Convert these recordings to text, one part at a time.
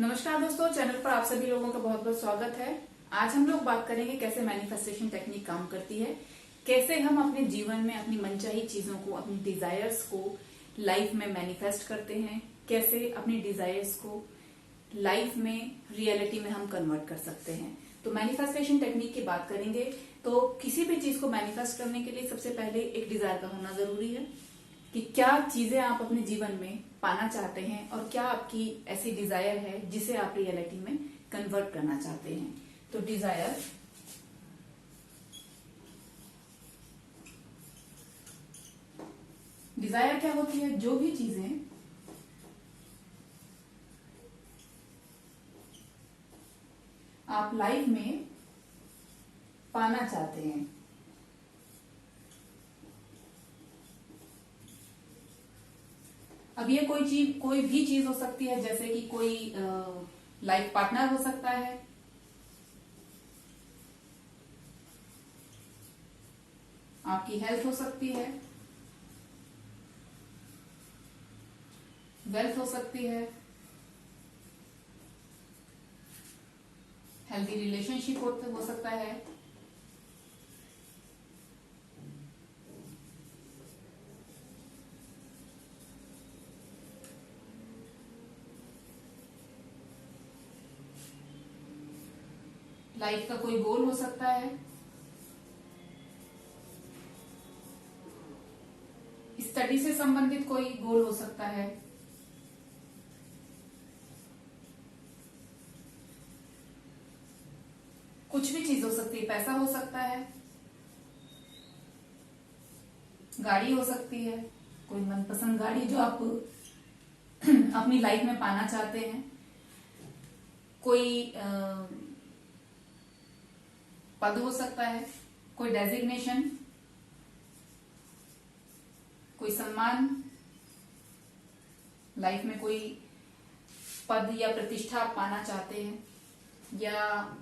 नमस्कार दोस्तों, चैनल पर आप सभी लोगों का बहुत बहुत स्वागत है। आज हम लोग बात करेंगे कैसे मैनिफेस्टेशन टेक्निक काम करती है, कैसे हम अपने जीवन में अपनी मनचाही चीजों को, अपनी डिजायर्स को लाइफ में मैनिफेस्ट करते हैं, कैसे अपनी डिजायर्स को लाइफ में रियलिटी में हम कन्वर्ट कर सकते हैं। तो मैनिफेस्टेशन टेक्निक की बात करेंगे तो किसी भी चीज को मैनिफेस्ट करने के लिए सबसे पहले एक डिजायर का होना जरूरी है कि क्या चीजें आप अपने जीवन में पाना चाहते हैं और क्या आपकी ऐसी डिजायर है जिसे आप रियलिटी में कन्वर्ट करना चाहते हैं। तो डिजायर क्या होती है? जो भी चीजें आप लाइफ में पाना चाहते हैं। अब ये कोई भी चीज हो सकती है, जैसे कि कोई लाइफ पार्टनर हो सकता है, आपकी हेल्थ हो सकती है, वेल्थ हो सकती है, हेल्दी रिलेशनशिप हो सकता है, लाइफ का कोई गोल हो सकता है, स्टडी से संबंधित कोई गोल हो सकता है, कुछ भी चीज हो सकती है, पैसा हो सकता है, गाड़ी हो सकती है, कोई मनपसंद गाड़ी जो आप अपनी लाइफ में पाना चाहते हैं, कोई पद हो सकता है, कोई डेजिग्नेशन, कोई सम्मान, लाइफ में कोई पद या प्रतिष्ठा आप पाना चाहते हैं, या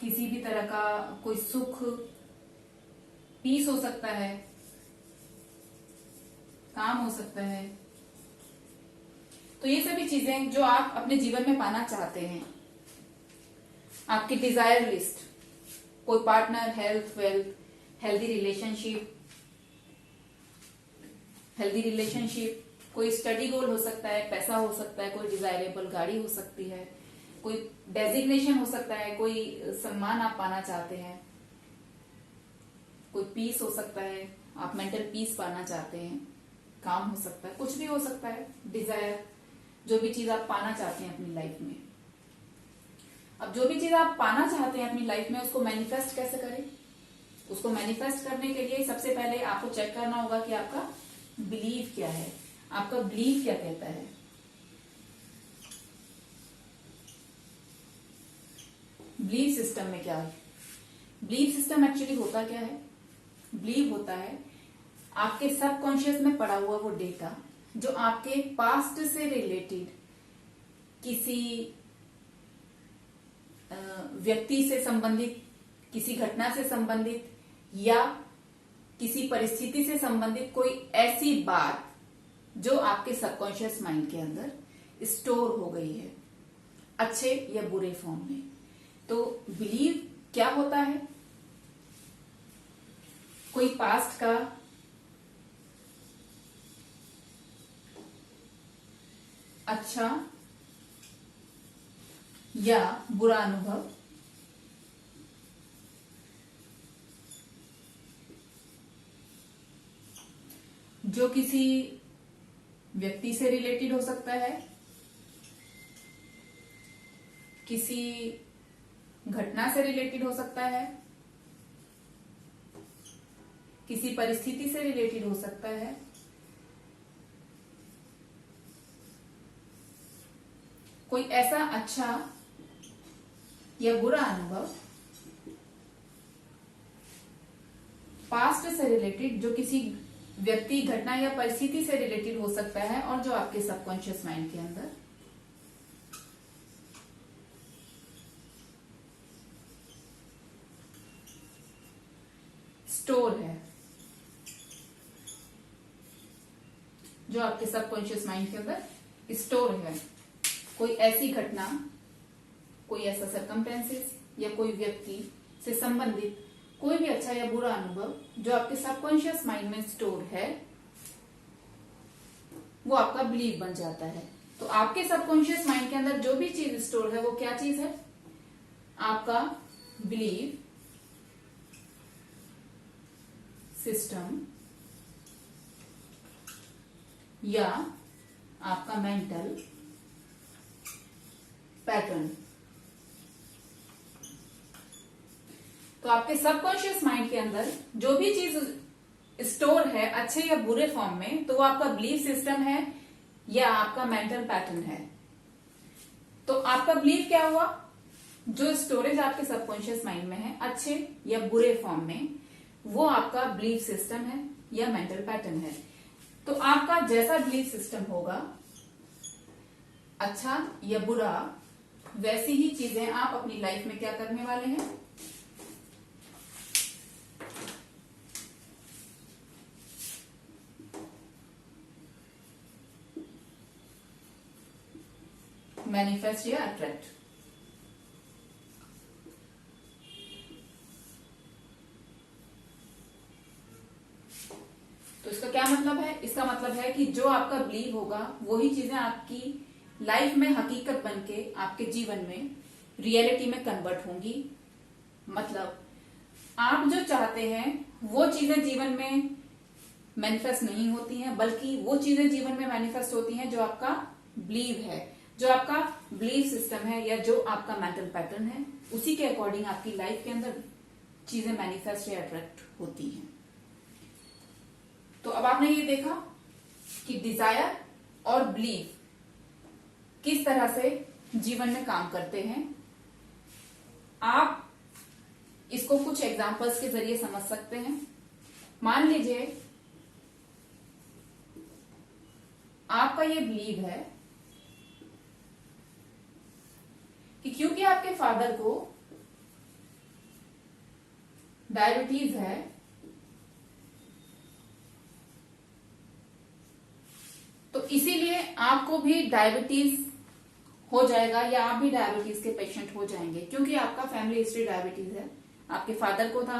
किसी भी तरह का कोई सुख, पीस हो सकता है, काम हो सकता है। तो ये सभी चीजें जो आप अपने जीवन में पाना चाहते हैं, आपकी डिजायर लिस्ट, कोई partner, health, wealth, healthy relationship, कोई स्टडी गोल हो सकता है, पैसा हो सकता है, कोई डिजायरेबल गाड़ी हो सकती है, कोई डेजिग्नेशन हो सकता है, कोई सम्मान आप पाना चाहते हैं, कोई पीस हो सकता है, आप मेंटल पीस पाना चाहते हैं, काम हो सकता है, कुछ भी हो सकता है। डिजायर, जो भी चीज आप पाना चाहते हैं अपनी लाइफ में। अब जो भी चीज आप पाना चाहते हैं अपनी लाइफ में, उसको मैनिफेस्ट कैसे करें? उसको मैनिफेस्ट करने के लिए सबसे पहले आपको चेक करना होगा कि आपका बिलीव क्या है, आपका बिलीव क्या कहता है। बिलीव सिस्टम में क्या है? बिलीव सिस्टम एक्चुअली होता क्या है? बिलीव होता है आपके सबकॉन्शियस में पड़ा हुआ वो डेटा जो आपके पास्ट से रिलेटेड किसी व्यक्ति से संबंधित, किसी घटना से संबंधित या किसी परिस्थिति से संबंधित कोई ऐसी बात जो आपके सबकॉन्शियस माइंड के अंदर स्टोर हो गई है, अच्छे या बुरे फॉर्म में। तो बिलीव क्या होता है? कोई पास्ट का अच्छा या बुरा अनुभव जो किसी व्यक्ति से रिलेटेड हो सकता है, किसी घटना से रिलेटेड हो सकता है, किसी परिस्थिति से रिलेटेड हो सकता है, कोई ऐसा अच्छा या बुरा अनुभव पास्ट से रिलेटेड जो किसी व्यक्ति, घटना या परिस्थिति से रिलेटेड हो सकता है और जो आपके सबकॉन्शियस माइंड के अंदर स्टोर है, जो आपके सबकॉन्शियस माइंड के अंदर स्टोर है कोई ऐसी घटना, कोई ऐसा सरकमस्टेंसेस या कोई व्यक्ति से संबंधित कोई भी अच्छा या बुरा अनुभव जो आपके सबकॉन्शियस माइंड में स्टोर है, वो आपका बिलीव बन जाता है। तो आपके सबकॉन्शियस माइंड के अंदर जो भी चीज स्टोर है वो क्या चीज है? आपका बिलीव सिस्टम या आपका मेंटल पैटर्न। तो आपके सबकॉन्शियस माइंड के अंदर जो भी चीज स्टोर है अच्छे या बुरे फॉर्म में, तो वो आपका बिलीफ सिस्टम है या आपका मेंटल पैटर्न है। तो आपका बिलीफ क्या हुआ? जो स्टोरेज आपके सबकॉन्शियस माइंड में है अच्छे या बुरे फॉर्म में, वो आपका बिलीफ सिस्टम है या मेंटल पैटर्न है। तो आपका जैसा बिलीफ सिस्टम होगा, अच्छा या बुरा, वैसी ही चीजें आप अपनी लाइफ में क्या करने वाले हैं? मैनिफेस्ट या अट्रैक्ट। तो इसका क्या मतलब है? इसका मतलब है कि जो आपका बिलीव होगा वही चीजें आपकी लाइफ में हकीकत बनके आपके जीवन में रियलिटी में कन्वर्ट होंगी। मतलब आप जो चाहते हैं वो चीजें जीवन में मैनिफेस्ट नहीं होती हैं, बल्कि वो चीजें जीवन में मैनिफेस्ट होती हैं जो आपका बिलीव है, जो आपका बिलीफ सिस्टम है या जो आपका मेंटल पैटर्न है, उसी के अकॉर्डिंग आपकी लाइफ के अंदर चीजें मैनिफेस्ट या अट्रैक्ट होती हैं। तो अब आपने ये देखा कि डिजायर और बिलीफ किस तरह से जीवन में काम करते हैं। आप इसको कुछ एग्जांपल्स के जरिए समझ सकते हैं। मान लीजिए आपका ये बिलीव है कि क्योंकि आपके फादर को डायबिटीज है, तो इसीलिए आपको भी डायबिटीज हो जाएगा या आप भी डायबिटीज के पेशेंट हो जाएंगे, क्योंकि आपका फैमिली हिस्ट्री डायबिटीज है। आपके फादर को था,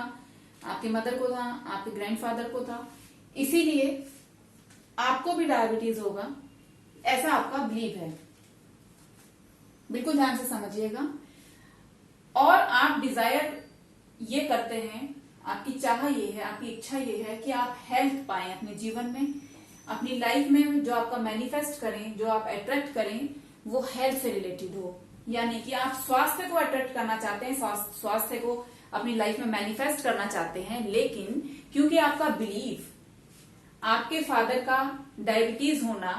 आपके मदर को था, आपके ग्रैंडफादर को था, इसीलिए आपको भी डायबिटीज होगा, ऐसा आपका बिलीव है। बिल्कुल ध्यान से समझिएगा। और आप डिजायर ये करते हैं, आपकी चाह ये है, आपकी इच्छा ये है कि आप हेल्थ पाएं अपने जीवन में, अपनी लाइफ में जो आपका मैनिफेस्ट करें, जो आप अट्रैक्ट करें, वो हेल्थ से रिलेटेड हो। यानी कि आप स्वास्थ्य को अट्रैक्ट करना चाहते हैं, स्वास्थ्य को अपनी लाइफ में मैनिफेस्ट करना चाहते हैं, लेकिन क्योंकि आपका बिलीफ आपके फादर का डायबिटीज होना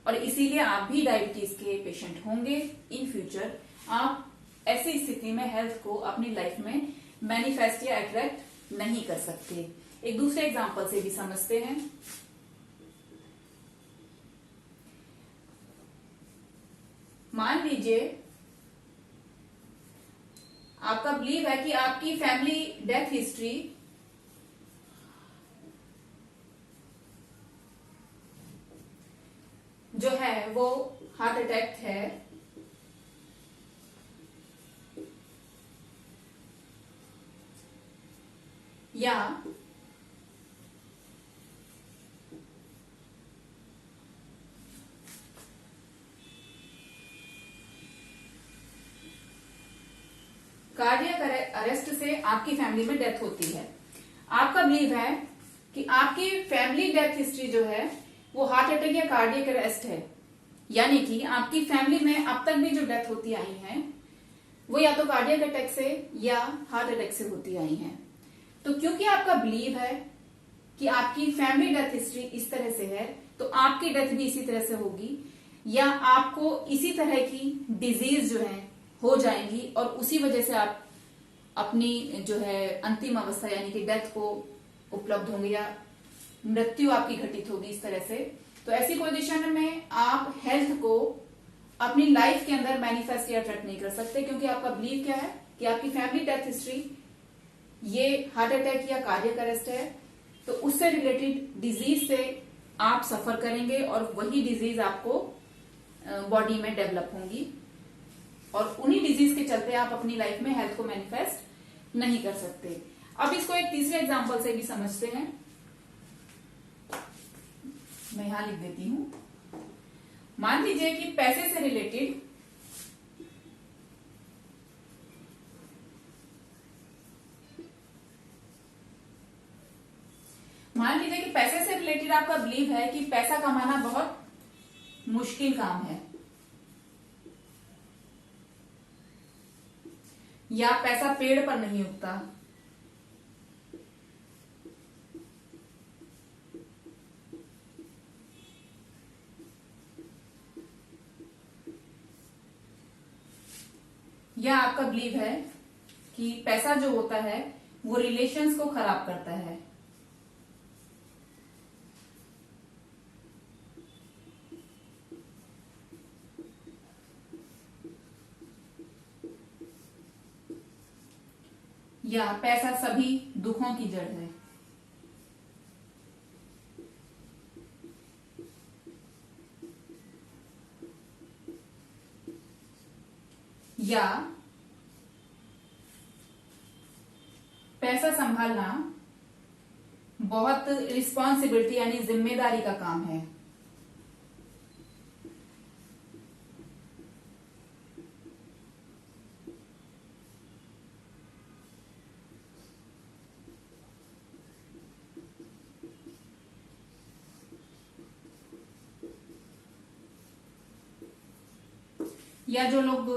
और इसीलिए आप भी डायबिटीज के पेशेंट होंगे इन फ्यूचर, आप ऐसी स्थिति में हेल्थ को अपनी लाइफ में मैनिफेस्ट या अट्रैक्ट नहीं कर सकते। एक दूसरे एग्जांपल से भी समझते हैं। मान लीजिए आपका बिलीव है कि आपकी फैमिली डेथ हिस्ट्री जो है वो हार्ट अटैक है, या कार्डियक अरेस्ट से आपकी फैमिली में डेथ होती है। आपका बिलीव है कि आपकी फैमिली डेथ हिस्ट्री जो है वो हार्ट अटैक या कार्डियक अरेस्ट है, यानी कि आपकी फैमिली में अब तक भी जो डेथ होती आई हैं वो या तो कार्डियक अटैक से या हार्ट अटैक से होती आई हैं। तो क्योंकि आपका बिलीव है कि आपकी फैमिली डेथ हिस्ट्री इस तरह से है, तो आपकी डेथ भी इसी तरह से होगी, या आपको इसी तरह की डिजीज जो है हो जाएंगी और उसी वजह से आप अपनी जो है अंतिम अवस्था यानी कि डेथ को उपलब्ध होंगे या मृत्यु आपकी घटित होगी इस तरह से। तो ऐसी पोजीशन में आप हेल्थ को अपनी लाइफ के अंदर मैनिफेस्ट या अट्रैक्ट नहीं कर सकते, क्योंकि आपका बिलीव क्या है कि आपकी फैमिली डेथ हिस्ट्री ये हार्ट अटैक या कार्डियक अरेस्ट है, तो उससे रिलेटेड डिजीज से आप सफर करेंगे और वही डिजीज आपको बॉडी में डेवलप होंगी और उन्हीं डिजीज के चलते आप अपनी लाइफ में हेल्थ को मैनिफेस्ट नहीं कर सकते। अब इसको एक तीसरे एग्जांपल से भी समझते हैं। मैं यहां लिख देती हूं। मान लीजिए कि पैसे से रिलेटेड आपका बिलीव है कि पैसा कमाना बहुत मुश्किल काम है या पैसा पेड़ पर नहीं उगता, या आपका बिलीव है कि पैसा जो होता है वो रिलेशंस को खराब करता है, या पैसा सभी दुखों की जड़ है, या पैसा संभालना बहुत रिस्पॉन्सिबिलिटी यानी जिम्मेदारी का काम है, या जो लोग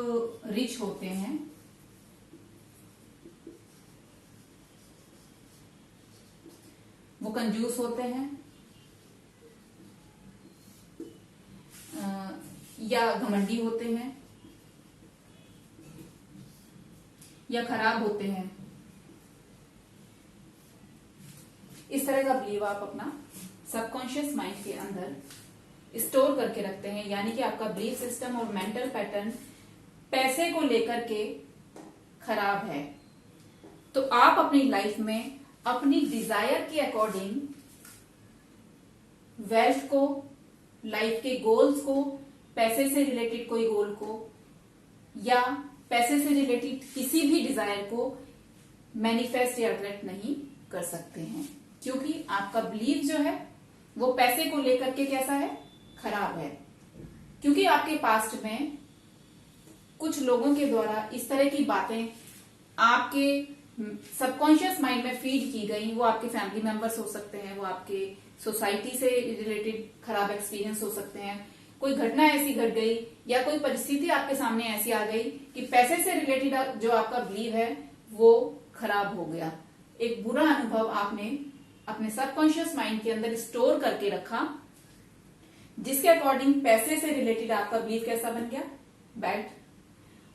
रिच होते हैं वो कंजूस होते हैं, या घमंडी होते हैं, या खराब होते हैं। इस तरह का बिलीव आप अपना सबकॉन्शियस माइंड के अंदर स्टोर करके रखते हैं, यानी कि आपका बिलीफ सिस्टम और मेंटल पैटर्न पैसे को लेकर के खराब है। तो आप अपनी लाइफ में अपनी डिजायर के अकॉर्डिंग वेल्थ को, लाइफ के गोल्स को, पैसे से रिलेटेड कोई गोल को या पैसे से रिलेटेड किसी भी डिजायर को मैनिफेस्ट या अट्रैक्ट नहीं कर सकते हैं, क्योंकि आपका बिलीव जो है वो पैसे को लेकर के कैसा है, खराब है। क्योंकि आपके पास्ट में कुछ लोगों के द्वारा इस तरह की बातें आपके सबकॉन्शियस माइंड में फीड की गई। वो आपके फैमिली मेंबर्स हो सकते हैं, वो आपके सोसाइटी से रिलेटेड खराब एक्सपीरियंस हो सकते हैं, कोई घटना ऐसी घट गई या कोई परिस्थिति आपके सामने ऐसी आ गई कि पैसे से रिलेटेड जो आपका बिलीव है वो खराब हो गया। एक बुरा अनुभव आपने अपने सबकॉन्शियस माइंड के अंदर स्टोर करके रखा, जिसके अकॉर्डिंग पैसे से रिलेटेड आपका बिलीव कैसा बन गया, बैड।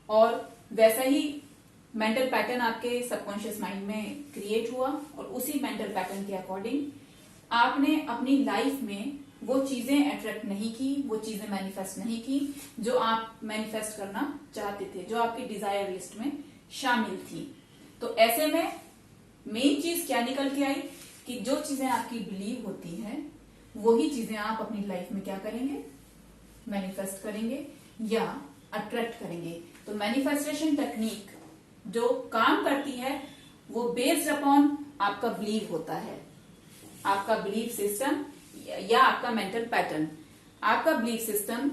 और वैसा ही मेंटल पैटर्न आपके सबकॉन्शियस माइंड में क्रिएट हुआ और उसी मेंटल पैटर्न के अकॉर्डिंग आपने अपनी लाइफ में वो चीजें अट्रैक्ट नहीं की, वो चीजें मैनिफेस्ट नहीं की जो आप मैनिफेस्ट करना चाहते थे, जो आपकी डिजायर लिस्ट में शामिल थी। तो ऐसे में मेन चीज क्या निकल के आई कि जो चीजें आपकी बिलीव होती है वही चीजें आप अपनी लाइफ में क्या करेंगे, मैनिफेस्ट करेंगे या अट्रैक्ट करेंगे। तो मैनिफेस्टेशन टेक्निक जो काम करती है वो बेस्ड अपॉन आपका बिलीव होता है, आपका बिलीव सिस्टम या आपका मेंटल पैटर्न। आपका बिलीव सिस्टम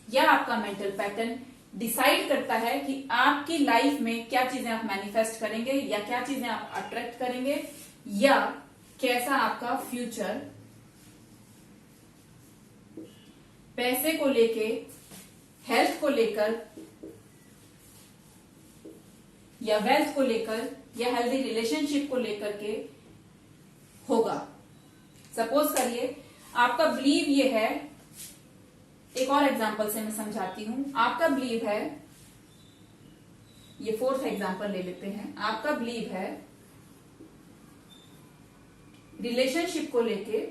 या आपका मेंटल पैटर्न डिसाइड करता है कि आपकी लाइफ में क्या चीजें आप मैनिफेस्ट करेंगे या क्या चीजें आप अट्रैक्ट करेंगे या कैसा आपका फ्यूचर पैसे को लेके, हेल्थ को लेकर या वेल्थ को लेकर या हेल्दी रिलेशनशिप को लेकर के होगा। सपोज करिए आपका बिलीव ये है, एक और एग्जांपल से मैं समझाती हूं। आपका बिलीव है, ये फोर्थ एग्जांपल ले लेते हैं। आपका बिलीव है रिलेशनशिप को लेके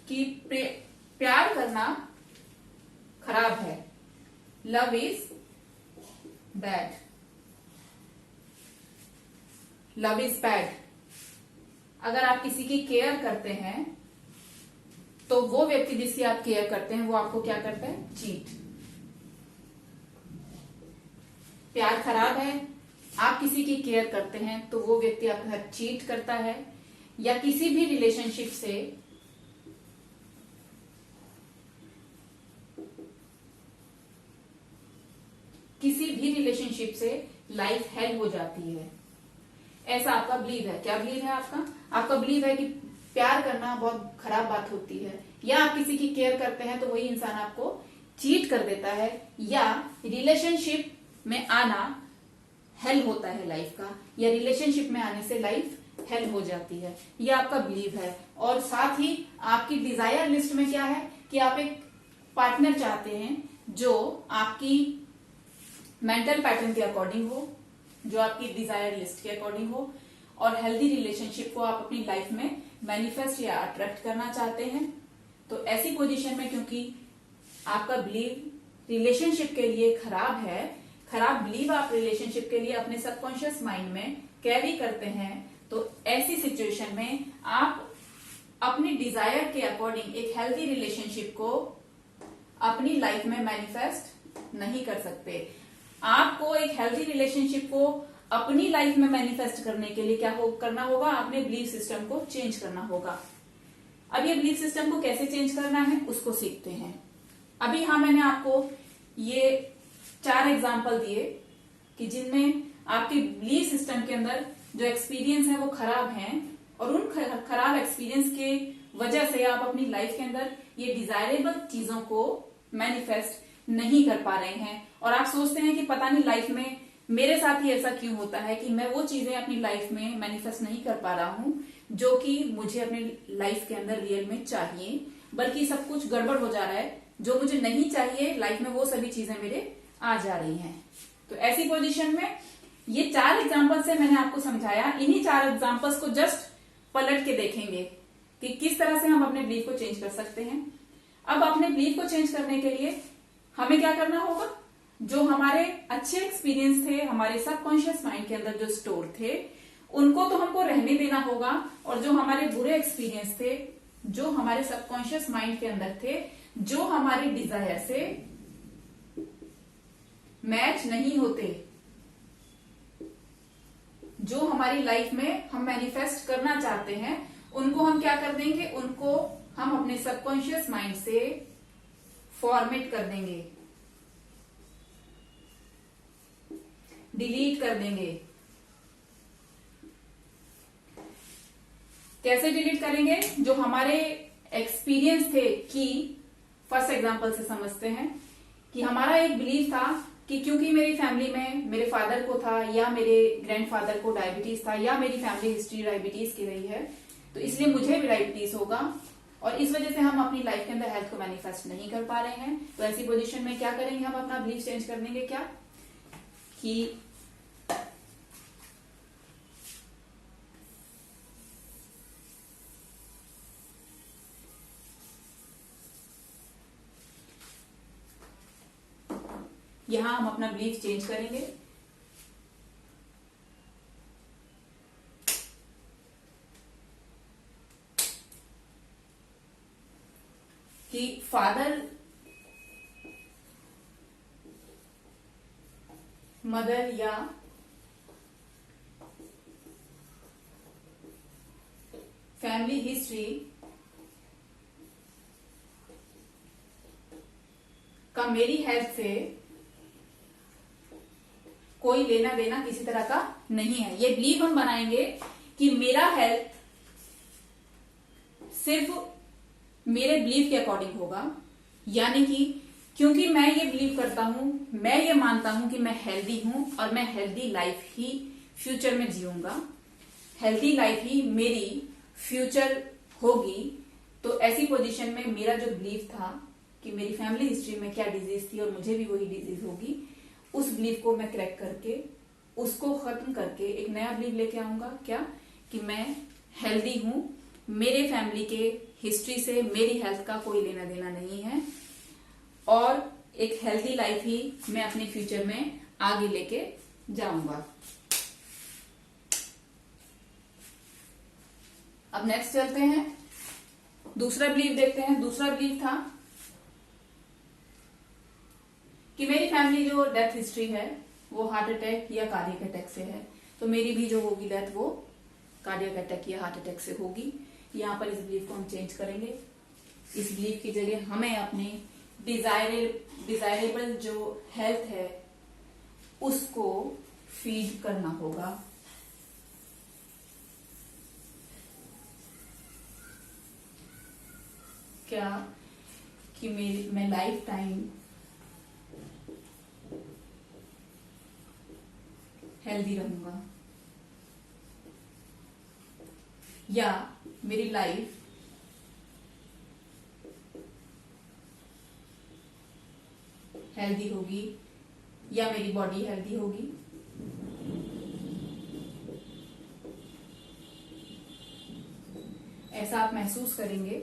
कि प्यार करना खराब है, love is bad, love is bad. अगर आप किसी की केयर करते हैं तो वो व्यक्ति जिसकी आप केयर करते हैं वो आपको क्या करता है? चीट। प्यार खराब है, आप किसी की केयर करते हैं तो वो व्यक्ति आपके साथ चीट करता है। या किसी भी रिलेशनशिप से लाइफ हेल हो जाती है, ऐसा आपका बिलीव है। क्या बिलीव है आपका? आपका बिलीव है कि प्यार करना बहुत खराब बात होती है, या आप किसी की केयर करते हैं तो वही इंसान आपको चीट कर देता है, या रिलेशनशिप में आना हेल होता है लाइफ का, या रिलेशनशिप में आने से लाइफ हेल हो जाती है। ये आपका बिलीव है। और साथ ही आपकी डिजायर लिस्ट में क्या है कि आप एक पार्टनर चाहते हैं जो आपकी मेंटल पैटर्न के अकॉर्डिंग हो, जो आपकी डिजायर लिस्ट के अकॉर्डिंग हो, और हेल्दी रिलेशनशिप को आप अपनी लाइफ में मैनिफेस्ट या अट्रैक्ट करना चाहते हैं। तो ऐसी पोजीशन में क्योंकि आपका बिलीव रिलेशनशिप के लिए खराब है, खराब बिलीव आप रिलेशनशिप के लिए अपने सबकॉन्शियस माइंड में कैरी करते हैं, तो ऐसी सिचुएशन में आप अपनी डिजायर के अकॉर्डिंग एक हेल्दी रिलेशनशिप को अपनी लाइफ में मैनिफेस्ट नहीं कर सकते। आपको एक हेल्दी रिलेशनशिप को अपनी लाइफ में मैनिफेस्ट करने के लिए क्या करना होगा? अपने बिलीफ सिस्टम को चेंज करना होगा। अब ये बिलीफ सिस्टम को कैसे चेंज करना है उसको सीखते हैं। अभी मैंने आपको ये 4 एग्जाम्पल दिए कि जिनमें आपके बिलीफ सिस्टम के अंदर जो एक्सपीरियंस है वो खराब हैं, और उन खराब एक्सपीरियंस के वजह से आप अपनी लाइफ के अंदर ये डिजायरेबल चीजों को मैनिफेस्ट नहीं कर पा रहे हैं। और आप सोचते हैं कि पता नहीं लाइफ में मेरे साथ ही ऐसा क्यों होता है कि मैं वो चीजें अपनी लाइफ में मैनिफेस्ट नहीं कर पा रहा हूं जो कि मुझे अपनी लाइफ के अंदर रियल में चाहिए, बल्कि सब कुछ गड़बड़ हो जा रहा है। जो मुझे नहीं चाहिए लाइफ में वो सभी चीजें मेरे आ जा रही हैं। तो ऐसी पोजीशन में ये 4 एग्जाम्पल से मैंने आपको समझाया। इन्हीं 4 एग्जाम्पल्स को जस्ट पलट के देखेंगे कि किस तरह से हम अपने बिलीफ को चेंज कर सकते हैं। अब अपने बिलीफ को चेंज करने के लिए हमें क्या करना होगा? जो हमारे अच्छे एक्सपीरियंस थे, हमारे सबकॉन्शियस माइंड के अंदर जो स्टोर थे, उनको तो हमको रहने देना होगा। और जो हमारे बुरे एक्सपीरियंस थे, जो हमारे सबकॉन्शियस माइंड के अंदर थे, जो हमारी डिजायर से मैच नहीं होते, जो हमारी लाइफ में हम मैनिफेस्ट करना चाहते हैं, उनको हम क्या कर देंगे? उनको हम अपने सबकॉन्शियस माइंड से फॉर्मेट कर देंगे, डिलीट कर देंगे। कैसे डिलीट करेंगे? जो हमारे एक्सपीरियंस थे कि फर्स्ट एग्जांपल से समझते हैं कि हमारा एक बिलीफ था कि क्योंकि मेरी फैमिली में मेरे फादर को था, या मेरे ग्रैंडफादर को डायबिटीज था, या मेरी फैमिली हिस्ट्री डायबिटीज की रही है, तो इसलिए मुझे भी डायबिटीज होगा, और इस वजह से हम अपनी लाइफ के अंदर हेल्थ को मैनिफेस्ट नहीं कर पा रहे हैं। तो ऐसी पोजीशन में क्या करेंगे? हम अपना बिलीफ चेंज कर देंगे। क्या कि यहां हम अपना बिलीफ चेंज करेंगे कि फादर, मदर या फैमिली हिस्ट्री का मेरी हेल्थ से कोई लेना देना किसी तरह का नहीं है। ये बिलीव हम बनाएंगे कि मेरा हेल्थ सिर्फ मेरे बिलीव के अकॉर्डिंग होगा, यानी कि क्योंकि मैं ये बिलीव करता हूं, मैं ये मानता हूं कि मैं हेल्दी हूं और मैं हेल्दी लाइफ ही फ्यूचर में जीऊंगा, हेल्दी लाइफ ही मेरी फ्यूचर होगी। तो ऐसी पोजीशन में मेरा जो बिलीव था कि मेरी फैमिली हिस्ट्री में क्या डिजीज थी और मुझे भी वही डिजीज होगी, उस बिलीव को मैं क्रैक करके, उसको खत्म करके एक नया बिलीव लेके आऊंगा। क्या कि मैं हेल्दी हूं, मेरे फैमिली के हिस्ट्री से मेरी हेल्थ का कोई लेना देना नहीं है, और एक हेल्दी लाइफ ही मैं अपने फ्यूचर में आगे लेके जाऊंगा। अब नेक्स्ट चलते हैं, दूसरा बिलीफ देखते हैं। दूसरा बिलीफ था कि मेरी फैमिली जो डेथ हिस्ट्री है वो हार्ट अटैक या कार्डियक अटैक से है, तो मेरी भी जो होगी डेथ वो कार्डियक अटैक या हार्ट अटैक से होगी। यहाँ पर इस बिलीफ को हम चेंज करेंगे। इस बिलीफ की जगह हमें अपने डिजायरेबल जो हेल्थ है उसको फीड करना होगा। क्या कि मैं लाइफ टाइम हेल्दी रहूंगा, या मेरी लाइफ हेल्दी होगी, या मेरी बॉडी हेल्दी होगी। ऐसा आप महसूस करेंगे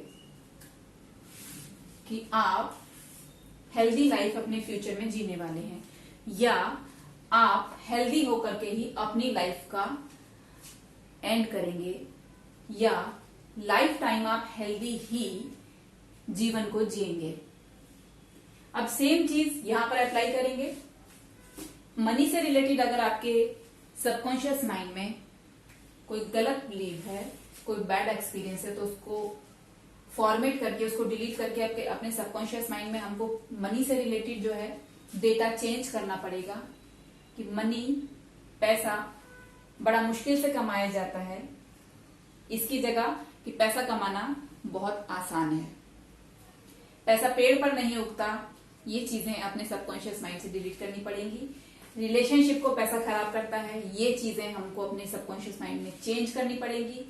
कि आप हेल्दी लाइफ अपने फ्यूचर में जीने वाले हैं, या आप हेल्दी होकर के ही अपनी लाइफ का एंड करेंगे, या लाइफ टाइम आप हेल्दी ही जीवन को जिएंगे। अब सेम चीज यहां पर अप्लाई करेंगे। मनी से रिलेटेड अगर आपके सबकॉन्शियस माइंड में कोई गलत बिलीव है, कोई बैड एक्सपीरियंस है, तो उसको फॉर्मेट करके, उसको डिलीट करके आपके अपने सबकॉन्शियस माइंड में हमको मनी से रिलेटेड जो है डेटा चेंज करना पड़ेगा कि मनी, पैसा बड़ा मुश्किल से कमाया जाता है, इसकी जगह कि पैसा कमाना बहुत आसान है, पैसा पेड़ पर नहीं उगता, ये चीजें अपने सबकॉन्शियस माइंड से डिलीट करनी पड़ेंगी। रिलेशनशिप को पैसा खराब करता है, ये चीजें हमको अपने सबकॉन्शियस माइंड में चेंज करनी पड़ेगी।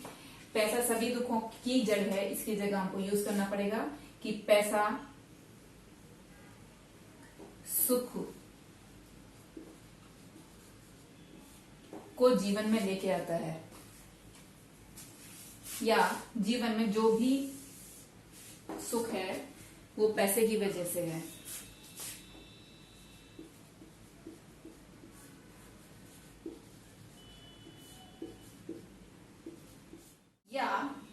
पैसा सभी दुखों की जड़ है, इसकी जगह हमको यूज करना पड़ेगा कि पैसा सुख को जीवन में लेके आता है, या जीवन में जो भी सुख है वो पैसे की वजह से है। या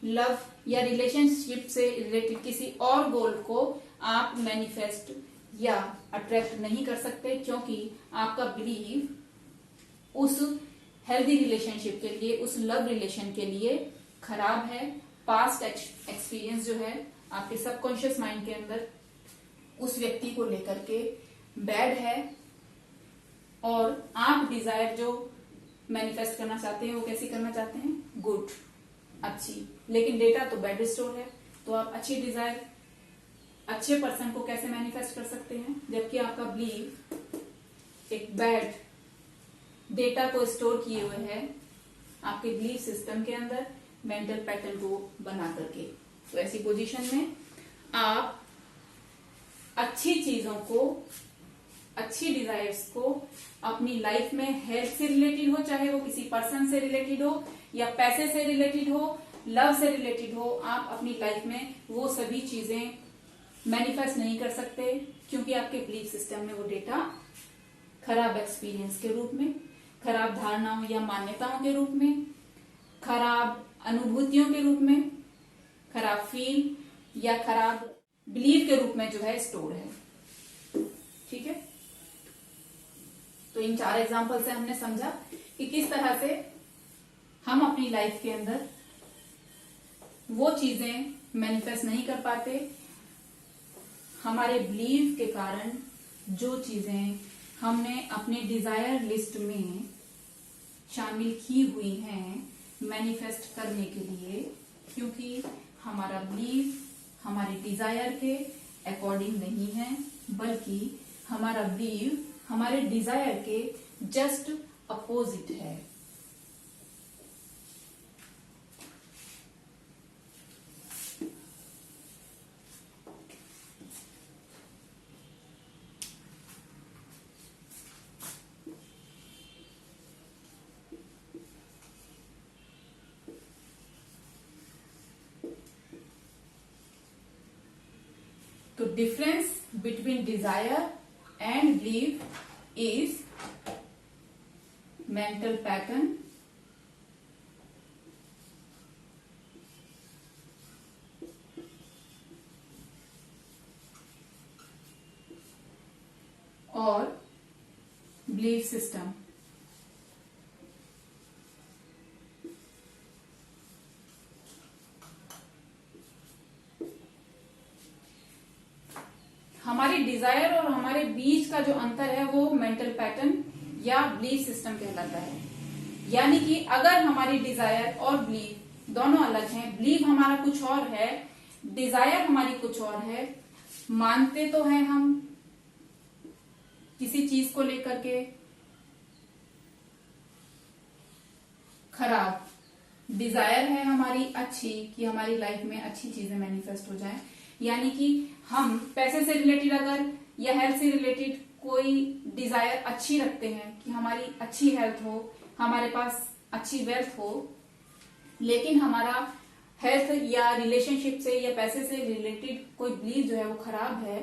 लव या रिलेशनशिप से रिलेटेड किसी और गोल को आप मैनिफेस्ट या अट्रैक्ट नहीं कर सकते, क्योंकि आपका बिलीव उस हेल्दी रिलेशनशिप के लिए, उस लव रिलेशन के लिए खराब है। पास्ट एक्सपीरियंस जो है आपके सबकॉन्शियस माइंड के अंदर उस व्यक्ति को लेकर के बैड है, और आप डिजायर जो मैनिफेस्ट करना चाहते हैं वो कैसी करना चाहते हैं, गुड, अच्छी, लेकिन डेटा तो बैड स्टोर है। तो आप अच्छी डिजायर, अच्छे पर्सन को कैसे मैनिफेस्ट कर सकते हैं, जबकि आपका बिलीव एक बैड डेटा को स्टोर किए हुए है आपके बिलीफ सिस्टम के अंदर, मेंटल पैटर्न को बना करके। तो ऐसी पोजीशन में आप अच्छी चीजों को, अच्छी डिजायर्स को अपनी लाइफ में हेल्थ से रिलेटेड हो, चाहे वो किसी पर्सन से रिलेटेड हो, या पैसे से रिलेटेड हो, लव से रिलेटेड हो, आप अपनी लाइफ में वो सभी चीजें मैनिफेस्ट नहीं कर सकते, क्योंकि आपके बिलीफ सिस्टम में वो डेटा खराब एक्सपीरियंस के रूप में, खराब धारणाओं या मान्यताओं के रूप में, खराब अनुभूतियों के रूप में, खराब फील या खराब बिलीव के रूप में जो है स्टोर है। ठीक है, तो इन 4 एग्जाम्पल से हमने समझा कि किस तरह से हम अपनी लाइफ के अंदर वो चीजें मैनिफेस्ट नहीं कर पाते, हमारे बिलीव के कारण जो चीजें हमने अपने डिजायर लिस्ट में शामिल की हुई हैं मैनिफेस्ट करने के लिए, क्योंकि हमारा बिलीव हमारे डिजायर के अकॉर्डिंग नहीं है, बल्कि हमारा बिलीव हमारे डिजायर के जस्ट अपोजिट है। तो difference between desire and believe is mental pattern belief system. हमारी डिजायर और हमारे बीच का जो अंतर है वो मेंटल पैटर्न या बिलीफ सिस्टम कहलाता है। यानी कि अगर हमारी डिजायर और बिलीफ दोनों अलग हैं, बिलीफ हमारा कुछ और है, डिजायर हमारी कुछ और है, मानते तो हैं हम किसी चीज को लेकर के खराब, डिजायर है हमारी अच्छी कि हमारी लाइफ में अच्छी चीजें मैनिफेस्ट हो जाएं। यानी कि हम पैसे से रिलेटेड अगर या हेल्थ से रिलेटेड कोई डिजायर अच्छी रखते हैं कि हमारी अच्छी हेल्थ हो, हमारे पास अच्छी वेल्थ हो, लेकिन हमारा हेल्थ या रिलेशनशिप से या पैसे से रिलेटेड कोई बिलीफ जो है वो खराब है,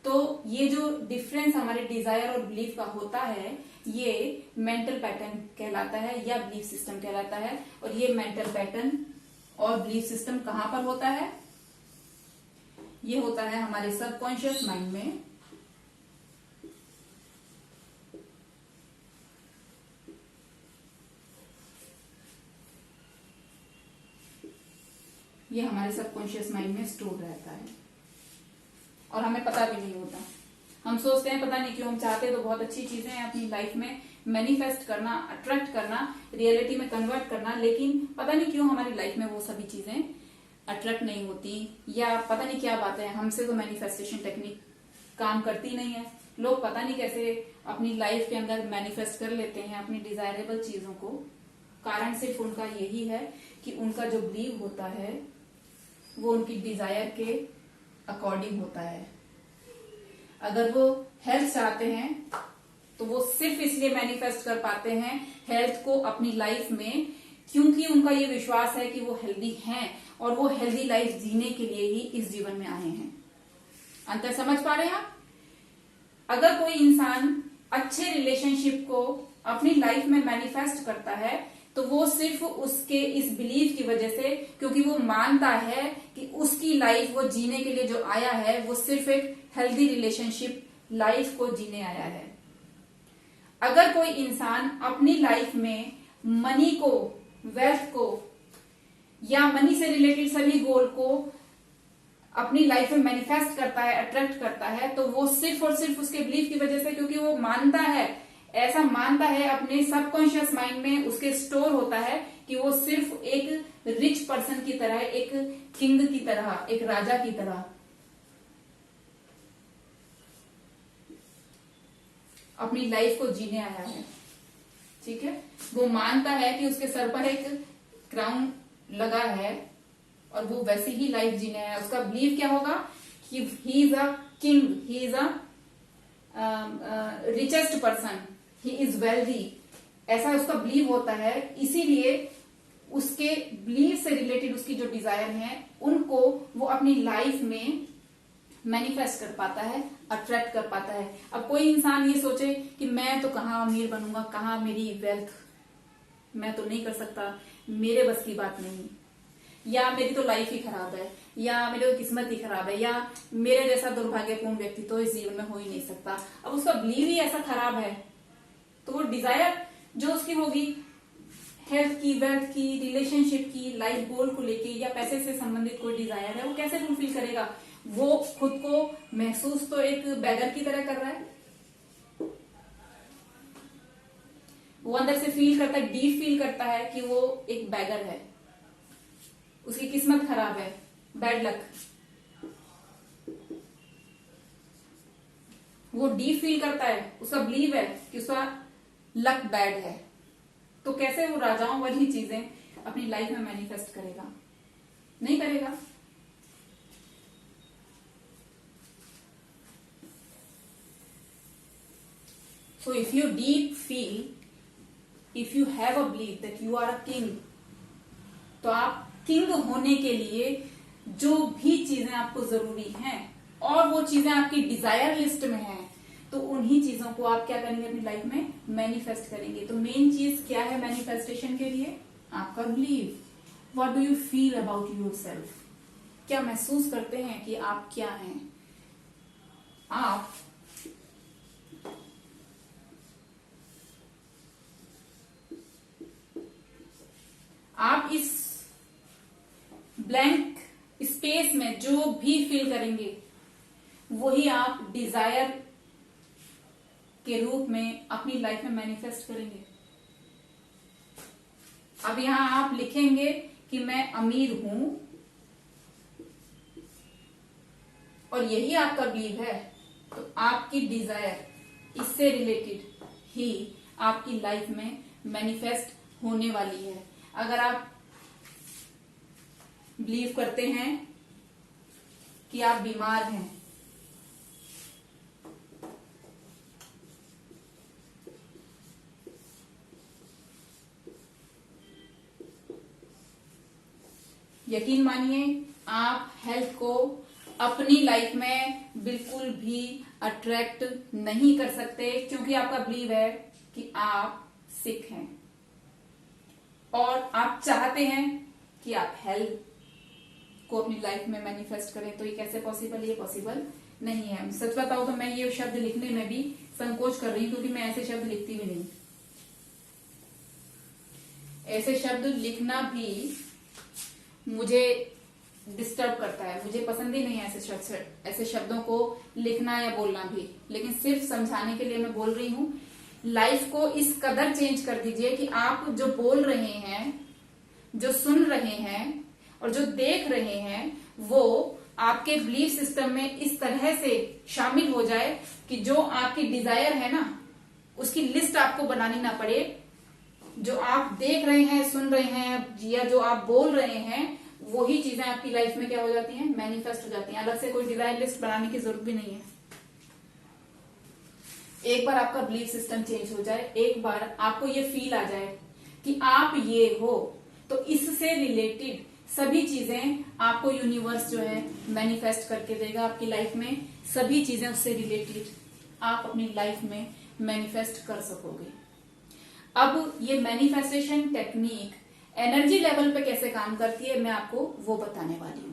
तो ये जो डिफरेंस हमारे डिजायर और बिलीफ का होता है ये मेंटल पैटर्न कहलाता है या बिलीफ सिस्टम कहलाता है। और ये मेंटल पैटर्न और बिलीफ सिस्टम कहां पर होता है? ये होता है हमारे सबकॉन्शियस माइंड में। ये हमारे सबकॉन्शियस माइंड में स्टोर रहता है और हमें पता भी नहीं होता। हम सोचते हैं पता नहीं क्यों, हम चाहते तो बहुत अच्छी चीजें हैं अपनी लाइफ में मैनिफेस्ट करना, अट्रैक्ट करना, रियलिटी में कन्वर्ट करना, लेकिन पता नहीं क्यों हमारी लाइफ में वो सभी चीजें अट्रैक्ट नहीं होती, या पता नहीं क्या बात है, हमसे तो मैनिफेस्टेशन टेक्निक काम करती नहीं है। लोग पता नहीं कैसे अपनी लाइफ के अंदर मैनिफेस्ट कर लेते हैं अपनी डिजायरेबल चीजों को। कारण सिर्फ उनका यही है कि उनका जो बिलीव होता है वो उनकी डिजायर के अकॉर्डिंग होता है। अगर वो हेल्थ चाहते हैं तो वो सिर्फ इसलिए मैनिफेस्ट कर पाते हैं हेल्थ को अपनी लाइफ में, क्योंकि उनका ये विश्वास है कि वो हेल्दी हैं और वो हेल्दी लाइफ जीने के लिए ही इस जीवन में आए हैं। अंतर समझ पा रहे हैं आप? अगर कोई इंसान अच्छे रिलेशनशिप को अपनी लाइफ में मैनिफेस्ट करता है तो वो सिर्फ उसके इस बिलीफ की वजह से, क्योंकि वो मानता है कि उसकी लाइफ वो जीने के लिए जो आया है वो सिर्फ एक हेल्दी रिलेशनशिप लाइफ को जीने आया है। अगर कोई इंसान अपनी लाइफ में मनी को, वेल्थ को या मनी से रिलेटेड सभी गोल को अपनी लाइफ में मैनिफेस्ट करता है, अट्रैक्ट करता है, तो वो सिर्फ और सिर्फ उसके बिलीफ की वजह से, क्योंकि वो मानता है, ऐसा मानता है, अपने सबकॉन्शियस माइंड में उसके स्टोर होता है कि वो सिर्फ एक रिच पर्सन की तरह, एक किंग की तरह, एक राजा की तरह अपनी लाइफ को जीने आया है। ठीक है, वो मानता है कि उसके सर पर एक क्राउन लगा है और वो वैसे ही लाइफ जीने आया है। उसका बिलीव क्या होगा कि he is a king, he is a richest person, he is wealthy, ऐसा उसका बिलीव होता है। इसीलिए उसके बिलीव से रिलेटेड उसकी जो डिजायर है उनको वो अपनी लाइफ में मैनिफेस्ट कर पाता है, अट्रैक्ट कर पाता है। अब कोई इंसान ये सोचे कि मैं तो कहाँ अमीर बनूंगा, कहाँ मेरी वेल्थ, मैं तो नहीं कर सकता, मेरे बस की बात नहीं, या मेरी तो लाइफ ही खराब है, या मेरी तो किस्मत ही खराब है, या मेरे जैसा दुर्भाग्यपूर्ण व्यक्ति तो इस जीवन में हो ही नहीं सकता। अब उसका बिलीव ही ऐसा खराब है तो वो डिजायर जो उसकी होगी हेल्थ की, वेल्थ की, रिलेशनशिप की, लाइफ गोल को लेके या पैसे से संबंधित कोई डिजायर है, वो कैसे फुलफिल करेगा? वो खुद को महसूस तो एक बैगर की तरह कर रहा है। वो अंदर से फील करता है, डीप फील करता है कि वो एक बैगर है, उसकी किस्मत खराब है, बैड लक। वो डीप फील करता है, उसका बिलीव है कि उसका लक बैड है, तो कैसे वो राजाओं वाली चीजें अपनी लाइफ में मैनिफेस्ट करेगा? नहीं करेगा। So if you deep feel, if you have a belief that you are a king, तो आप किंग होने के लिए जो भी चीजें आपको जरूरी हैं और वो चीजें आपकी डिजायर लिस्ट में हैं, तो उन्हीं चीजों को आप क्या करेंगे अपनी लाइफ में मैनिफेस्ट करेंगे। तो मेन चीज क्या है मैनिफेस्टेशन के लिए? आपका believe. What do you feel about yourself? क्या महसूस करते हैं कि आप क्या हैं? आप आप इस ब्लैंक स्पेस में जो भी फील करेंगे वही आप डिजायर के रूप में अपनी लाइफ में मैनिफेस्ट करेंगे। अब यहां आप लिखेंगे कि मैं अमीर हूं और यही आपका बिलीव है, तो आपकी डिजायर इससे रिलेटेड ही आपकी लाइफ में मैनिफेस्ट होने वाली है। अगर आप बिलीव करते हैं कि आप बीमार हैं, यकीन मानिए आप हेल्थ को अपनी लाइफ में बिल्कुल भी अट्रैक्ट नहीं कर सकते, क्योंकि आपका बिलीव है कि आप सिक हैं और आप चाहते हैं कि आप हेल्थ को अपनी लाइफ में मैनिफेस्ट करें। तो ये कैसे पॉसिबल? ये पॉसिबल नहीं है। सच बताऊं तो मैं ये शब्द लिखने में भी संकोच कर रही हूं, क्योंकि मैं ऐसे शब्द लिखती भी नहीं। ऐसे शब्द लिखना भी मुझे डिस्टर्ब करता है, मुझे पसंद ही नहीं है ऐसे शब्दों को लिखना या बोलना भी। लेकिन सिर्फ समझाने के लिए मैं बोल रही हूं। लाइफ को इस कदर चेंज कर दीजिए कि आप जो बोल रहे हैं, जो सुन रहे हैं और जो देख रहे हैं, वो आपके बिलीफ सिस्टम में इस तरह से शामिल हो जाए कि जो आपकी डिजायर है ना, उसकी लिस्ट आपको बनानी ना पड़े। जो आप देख रहे हैं, सुन रहे हैं या जो आप बोल रहे हैं, वही चीजें आपकी लाइफ में क्या हो जाती हैं? मैनिफेस्ट हो जाती हैं। अलग से कोई डिजायर लिस्ट बनाने की जरूरत भी नहीं है। एक बार आपका बिलीफ सिस्टम चेंज हो जाए, एक बार आपको ये फील आ जाए कि आप ये हो, तो इससे रिलेटेड सभी चीजें आपको यूनिवर्स जो है मैनिफेस्ट करके देगा आपकी लाइफ में। सभी चीजें उससे रिलेटेड आप अपनी लाइफ में मैनिफेस्ट कर सकोगे। अब ये मैनिफेस्टेशन टेक्निक एनर्जी लेवल पे कैसे काम करती है, मैं आपको वो बताने वाली हूं।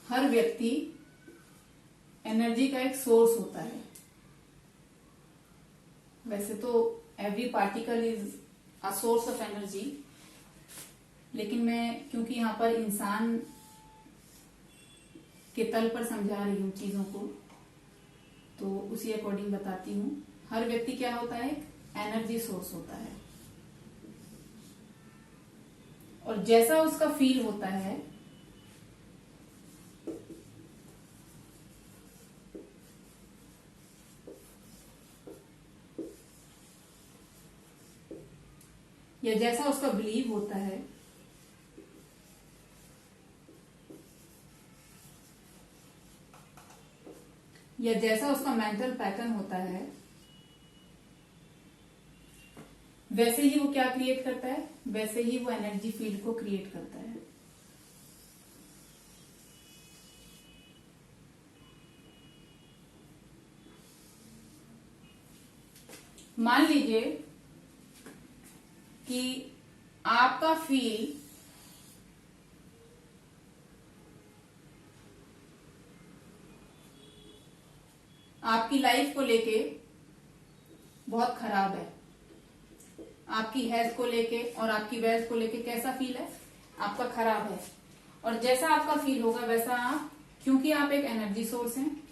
हर व्यक्ति एनर्जी का एक सोर्स होता है। वैसे तो every particle is a source of energy, लेकिन मैं क्योंकि यहां पर इंसान के तल पर समझा रही हूं चीजों को, तो उसी अकॉर्डिंग बताती हूं। हर व्यक्ति क्या होता है? एक एनर्जी सोर्स होता है, और जैसा उसका फील होता है या जैसा उसका बिलीव होता है, या जैसा उसका मेंटल पैटर्न होता है, वैसे ही वो क्या क्रिएट करता है? वैसे ही वो एनर्जी फील्ड को क्रिएट करता है। मान लीजिए कि आपका फील आपकी लाइफ को लेके बहुत खराब है, आपकी हेल्थ को लेके और आपकी वेल्थ को लेके कैसा फील है? आपका खराब है। और जैसा आपका फील होगा वैसा आप, क्योंकि आप एक एनर्जी सोर्स हैं,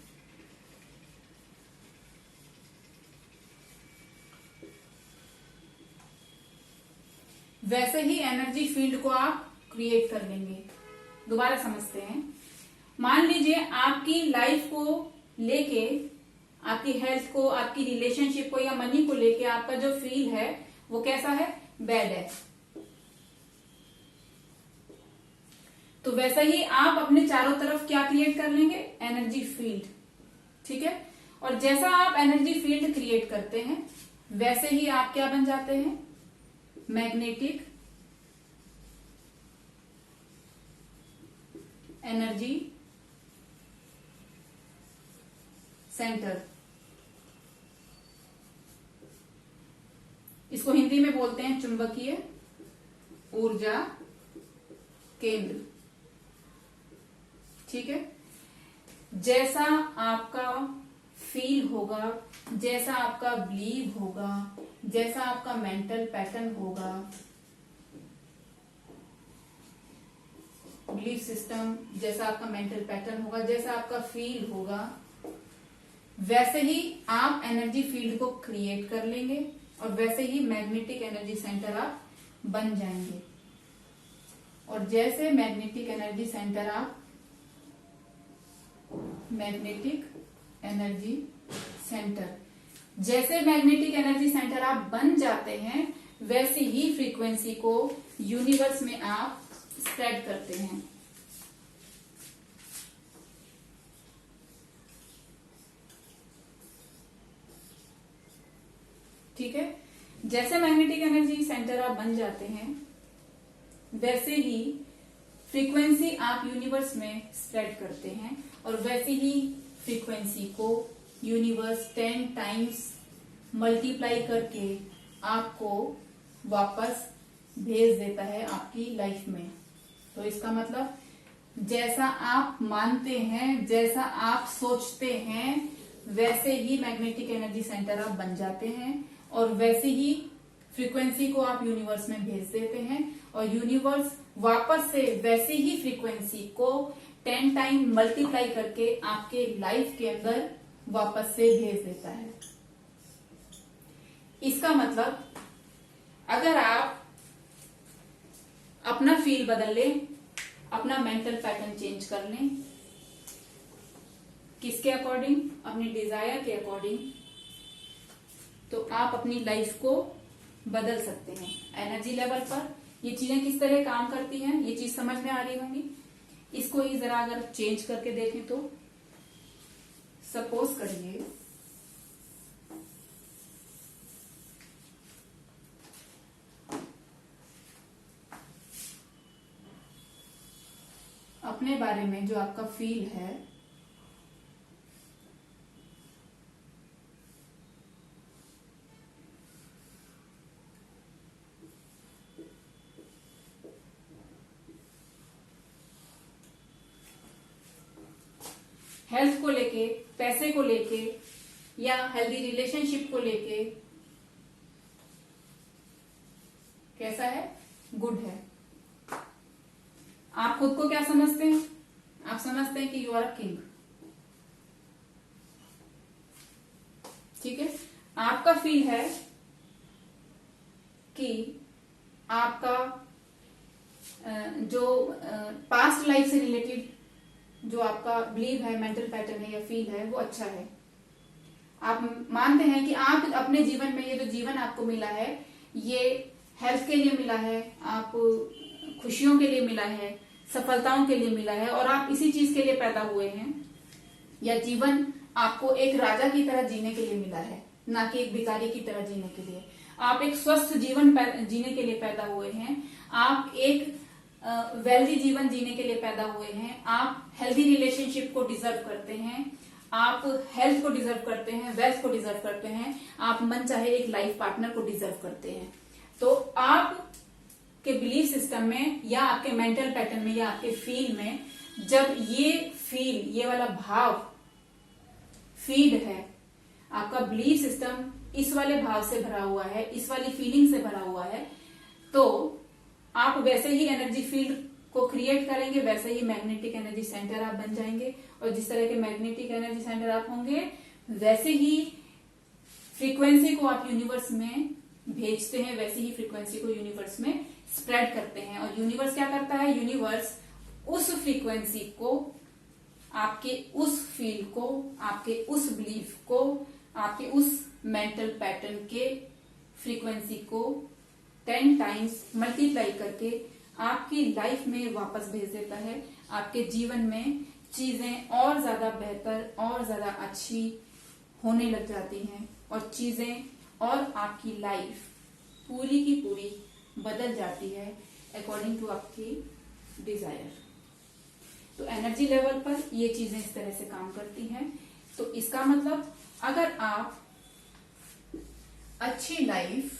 वैसे ही एनर्जी फील्ड को आप क्रिएट कर लेंगे। दोबारा समझते हैं। मान लीजिए आपकी लाइफ को लेके, आपकी हेल्थ को, आपकी रिलेशनशिप को या मनी को लेके आपका जो फील है वो कैसा है? बैड है। तो वैसा ही आप अपने चारों तरफ क्या क्रिएट कर लेंगे? Energy field. ठीक है। और जैसा आप एनर्जी फील्ड क्रिएट करते हैं, वैसे ही आप क्या बन जाते हैं? मैग्नेटिक एनर्जी सेंटर, इसको हिंदी में बोलते हैं चुंबकीय ऊर्जा केंद्र। ठीक है। जैसा आपका फील होगा, जैसा आपका बिलीव होगा, जैसा आपका मेंटल पैटर्न होगा, बिलीफ सिस्टम, जैसा आपका मेंटल पैटर्न होगा, जैसा आपका फील होगा, वैसे ही आप एनर्जी फील्ड को क्रिएट कर लेंगे और वैसे ही मैग्नेटिक एनर्जी सेंटर आप बन जाएंगे। और जैसे मैग्नेटिक एनर्जी सेंटर आप जैसे मैग्नेटिक एनर्जी सेंटर आप बन जाते हैं, वैसी ही फ्रीक्वेंसी को यूनिवर्स में आप स्प्रेड करते हैं। ठीक है। जैसे मैग्नेटिक एनर्जी सेंटर आप बन जाते हैं, वैसे ही फ्रीक्वेंसी आप यूनिवर्स में स्प्रेड करते हैं और वैसी ही फ्रीक्वेंसी को यूनिवर्स 10 टाइम्स मल्टीप्लाई करके आपको वापस भेज देता है आपकी लाइफ में। तो इसका मतलब जैसा आप मानते हैं, जैसा आप सोचते हैं, वैसे ही मैग्नेटिक एनर्जी सेंटर आप बन जाते हैं और वैसे ही फ्रीक्वेंसी को आप यूनिवर्स में भेज देते हैं और यूनिवर्स वापस से वैसी ही फ्रीक्वेंसी को 10 टाइम मल्टीप्लाई करके आपके लाइफ के अंदर वापस से भेज देता है। इसका मतलब अगर आप अपना फील बदल लें, अपना मेंटल पैटर्न चेंज कर लें, किसके अकॉर्डिंग? अपने डिजायर के अकॉर्डिंग, तो आप अपनी लाइफ को बदल सकते हैं। एनर्जी लेवल पर ये चीजें किस तरह काम करती हैं, ये चीज समझ में आ रही होंगी। इसको ही जरा अगर चेंज करके देखें तो सपोज करिए अपने बारे में जो आपका फील है, हेल्थ को लेके, पैसे को लेके या हेल्दी रिलेशनशिप को लेके कैसा है? गुड है। आप खुद को क्या समझते हैं? आप समझते हैं कि यू आर अ किंग। ठीक है। आपका फील है कि आपका जो पास्ट लाइफ से रिलेटेड जो आपका बिलीव है, मेंटल पैटर्न है या फील है, वो अच्छा है। आप मानते हैं कि आप अपने जीवन में ये जो जीवन आपको मिला है, ये हेल्थ के लिए मिला है, आप खुशियों के लिए मिला है, सफलताओं के लिए मिला है और आप इसी चीज के लिए पैदा हुए हैं। या जीवन आपको एक राजा की तरह जीने के लिए मिला है, ना कि एक भिखारी की तरह जीने के लिए। आप एक स्वस्थ जीवन जीने के लिए पैदा हुए हैं। आप एक वेल्दी जीवन जीने के लिए पैदा हुए हैं। आप हेल्दी रिलेशनशिप को डिजर्व करते हैं, आप हेल्थ को डिजर्व करते हैं, वेल्थ को डिजर्व करते हैं, आप मन चाहे एक लाइफ पार्टनर को डिजर्व करते हैं। तो आप के बिलीफ सिस्टम में या आपके मेंटल पैटर्न में या आपके फील में जब ये फील, ये वाला भाव फीड है, आपका बिलीफ सिस्टम इस वाले भाव से भरा हुआ है, इस वाली फीलिंग से भरा हुआ है, तो आप वैसे ही एनर्जी फील्ड को क्रिएट करेंगे, वैसे ही मैग्नेटिक एनर्जी सेंटर आप बन जाएंगे। और जिस तरह के मैग्नेटिक एनर्जी सेंटर आप होंगे, वैसे ही फ्रीक्वेंसी को आप यूनिवर्स में भेजते हैं, वैसे ही फ्रीक्वेंसी को यूनिवर्स में स्प्रेड करते हैं। और यूनिवर्स क्या करता है? यूनिवर्स उस फ्रीक्वेंसी को, आपके उस फील को, आपके उस बिलीफ को, आपके उस मेंटल पैटर्न के फ्रीक्वेंसी को 10 टाइम्स मल्टीप्लाई करके आपकी लाइफ में वापस भेज देता है। आपके जीवन में चीजें और ज्यादा बेहतर और ज्यादा अच्छी होने लग जाती हैं और चीजें और आपकी लाइफ पूरी की पूरी बदल जाती है अकॉर्डिंग टू आपकी डिजायर। तो एनर्जी लेवल पर ये चीजें इस तरह से काम करती हैं। तो इसका मतलब अगर आप अच्छी लाइफ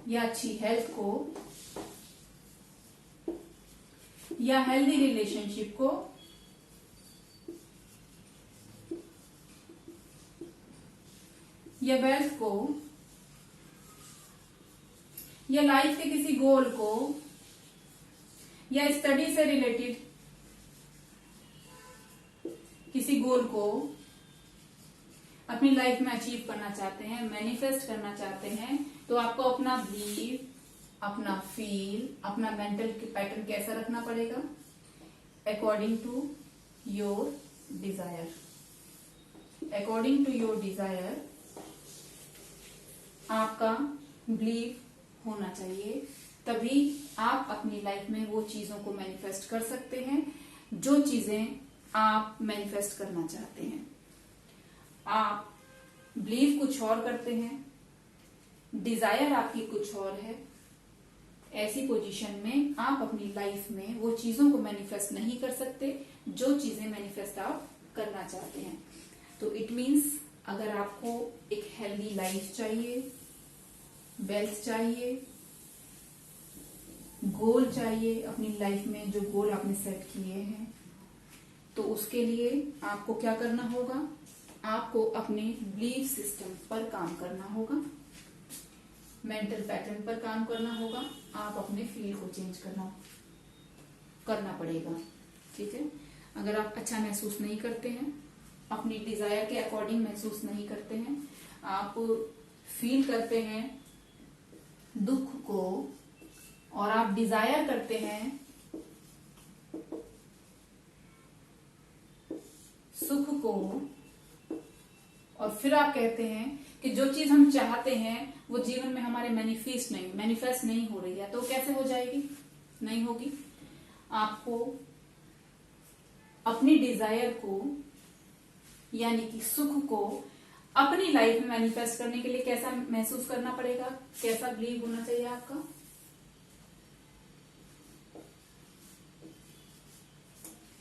या अच्छी हेल्थ को या हेल्दी रिलेशनशिप को या वेल्थ को या लाइफ के किसी गोल को या स्टडी से रिलेटेड किसी गोल को अपनी लाइफ में अचीव करना चाहते हैं, मैनिफेस्ट करना चाहते हैं, तो आपको अपना बिलीव, अपना फील, अपना मेंटल पैटर्न कैसा रखना पड़ेगा? According to your desire. According to your desire आपका बिलीव होना चाहिए, तभी आप अपनी लाइफ में वो चीजों को मैनिफेस्ट कर सकते हैं जो चीजें आप मैनिफेस्ट करना चाहते हैं। आप बिलीव कुछ और करते हैं, डिजायर आपकी कुछ और है। ऐसी पोजीशन में आप अपनी लाइफ में वो चीजों को मैनिफेस्ट नहीं कर सकते जो चीजें मैनिफेस्ट आप करना चाहते हैं। तो इट मीन्स अगर आपको एक हेल्दी लाइफ चाहिए, वेल्थ चाहिए, गोल चाहिए अपनी लाइफ में, जो गोल आपने सेट किए हैं, तो उसके लिए आपको क्या करना होगा? आपको अपने बिलीफ सिस्टम पर काम करना होगा, मेंटल पैटर्न पर काम करना होगा, आप अपने फील को चेंज करना पड़ेगा। ठीक है? अगर आप अच्छा महसूस नहीं करते हैं, अपनी डिजायर के अकॉर्डिंग महसूस नहीं करते हैं, आप फील करते हैं दुख को और आप डिजायर करते हैं सुख को, और फिर आप कहते हैं कि जो चीज हम चाहते हैं वो जीवन में हमारे मैनिफेस्ट नहीं हो रही है, तो कैसे हो जाएगी? नहीं होगी। आपको अपनी डिजायर को यानी कि सुख को अपनी लाइफ में मैनिफेस्ट करने के लिए कैसा महसूस करना पड़ेगा? कैसा बिलीव होना चाहिए आपका?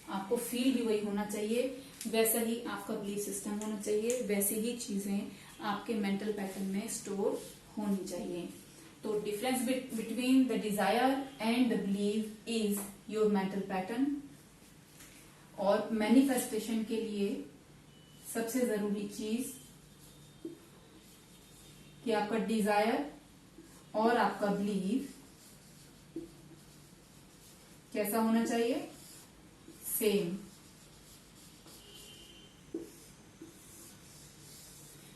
आपको फील भी वही होना चाहिए, वैसा ही आपका बिलीफ सिस्टम होना चाहिए, वैसी ही चीजें आपके मेंटल पैटर्न में स्टोर होनी चाहिए। तो difference between the desire and the believe is your mental pattern. और मैनिफेस्टेशन के लिए सबसे जरूरी चीज कि आपका डिजायर और आपका बिलीव कैसा होना चाहिए? सेम।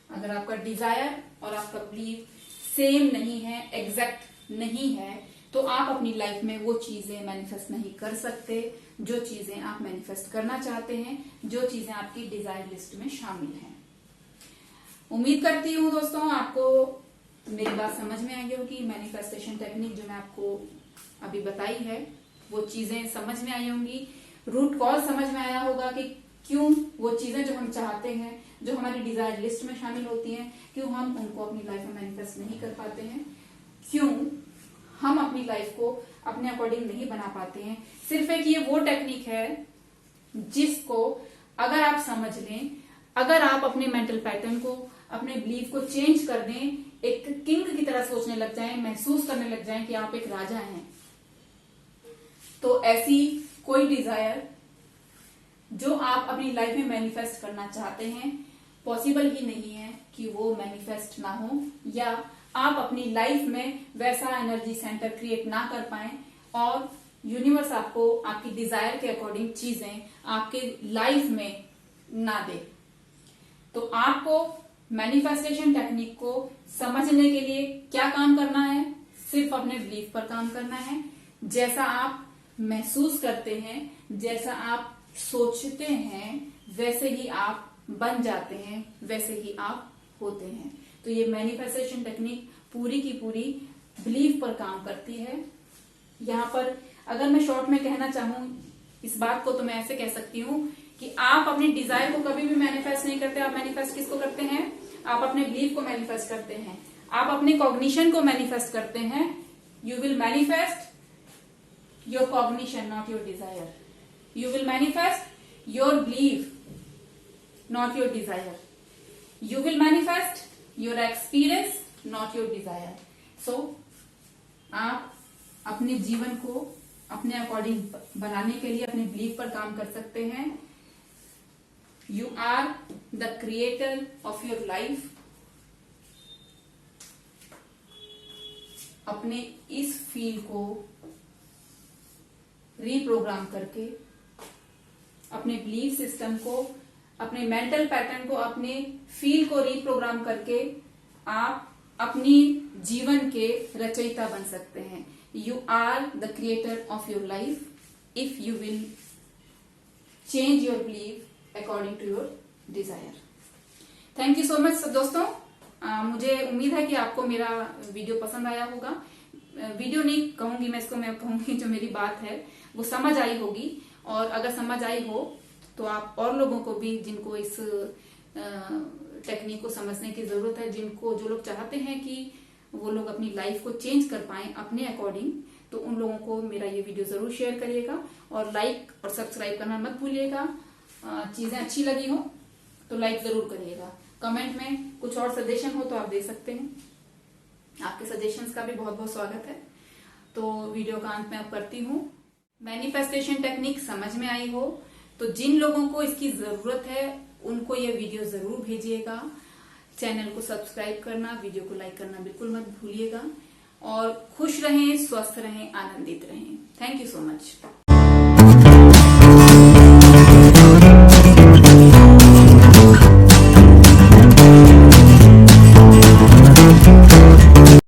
अगर आपका डिजायर और आपका बिलीव सेम नहीं है, एग्जैक्ट नहीं है, तो आप अपनी लाइफ में वो चीजें मैनिफेस्ट नहीं कर सकते जो चीजें आप मैनिफेस्ट करना चाहते हैं, जो चीजें आपकी डिजायर लिस्ट में शामिल हैं। उम्मीद करती हूँ दोस्तों आपको मेरी बात समझ में आई होगी। मैनिफेस्टेशन टेक्निक जो मैं आपको अभी बताई है वो चीजें समझ में आई होंगी, रूट कॉज समझ में आया होगा कि क्यों वो चीजें जो हम चाहते हैं, जो हमारी डिजायर लिस्ट में शामिल होती हैं, क्यों हम उनको अपनी लाइफ में मैनिफेस्ट नहीं कर पाते हैं, क्यों हम अपनी लाइफ को अपने अकॉर्डिंग नहीं बना पाते हैं। सिर्फ एक ये वो टेक्निक है जिसको अगर आप समझ लें, अगर आप अपने मेंटल पैटर्न को, अपने बिलीफ को चेंज कर दें, एक किंग की तरह सोचने लग जाएं, महसूस करने लग जाएं कि आप एक राजा हैं, तो ऐसी कोई डिजायर जो आप अपनी लाइफ में मैनिफेस्ट करना चाहते हैं पॉसिबल ही नहीं है कि वो मैनिफेस्ट ना हो, या आप अपनी लाइफ में वैसा एनर्जी सेंटर क्रिएट ना कर पाए और यूनिवर्स आपको आपकी डिजायर के अकॉर्डिंग चीजें आपके लाइफ में ना दे। तो आपको मैनिफेस्टेशन टेक्निक को समझने के लिए क्या काम करना है? सिर्फ अपने बिलीफ पर काम करना है। जैसा आप महसूस करते हैं, जैसा आप सोचते हैं, वैसे ही आप बन जाते हैं, वैसे ही आप होते हैं। तो ये मैनिफेस्टेशन टेक्निक पूरी की पूरी बिलीफ पर काम करती है। यहाँ पर अगर मैं शॉर्ट में कहना चाहूं इस बात को, तो मैं ऐसे कह सकती हूँ कि आप अपनी डिजायर को कभी भी मैनिफेस्ट नहीं करते। आप मैनिफेस्ट किसको करते हैं? आप अपने बिलीफ को मैनिफेस्ट करते हैं, आप अपने कॉग्निशन को मैनिफेस्ट करते हैं। You will manifest your cognition, not your desire. You will manifest your belief, not your desire. You will manifest your experience, not your desire. So, आप अपने जीवन को अपने अकॉर्डिंग बनाने के लिए अपने बिलीफ पर काम कर सकते हैं. You are the creator of your life. अपने इस फील को रीप्रोग्राम करके, अपने बिलीफ सिस्टम को, अपने मेंटल पैटर्न को, अपने फील को रीप्रोग्राम करके आप अपनी जीवन के रचयिता बन सकते हैं. You are the creator of your life if you will change your belief according to your desire. Thank you so much दोस्तों. मुझे उम्मीद है कि आपको मेरा वीडियो पसंद आया होगा. वीडियो नहीं कहूंगी मैं इसको, मैं कहूंगी जो मेरी बात है वो समझ आई होगी. और अगर समझ आई हो तो आप और लोगों को भी, जिनको इस टेक्निक को समझने की जरूरत है, जो लोग चाहते हैं कि वो लोग अपनी लाइफ को चेंज कर पाएं अपने अकॉर्डिंग, तो उन लोगों को मेरा ये वीडियो जरूर शेयर करिएगा और लाइक और सब्सक्राइब करना मत भूलिएगा. चीजें अच्छी लगी हो तो लाइक जरूर करिएगा. कमेंट में कुछ और सजेशन हो तो आप दे सकते हैं. आपके सजेशंस का भी बहुत बहुत स्वागत है. तो वीडियो का अंत में अब करती हूँ. मैनिफेस्टेशन टेक्निक समझ में आई हो तो जिन लोगों को इसकी जरूरत है उनको ये वीडियो जरूर भेजिएगा. चैनल को सब्सक्राइब करना, वीडियो को लाइक करना बिल्कुल मत भूलिएगा. और खुश रहें, स्वस्थ रहें, आनंदित रहें. Thank you so much.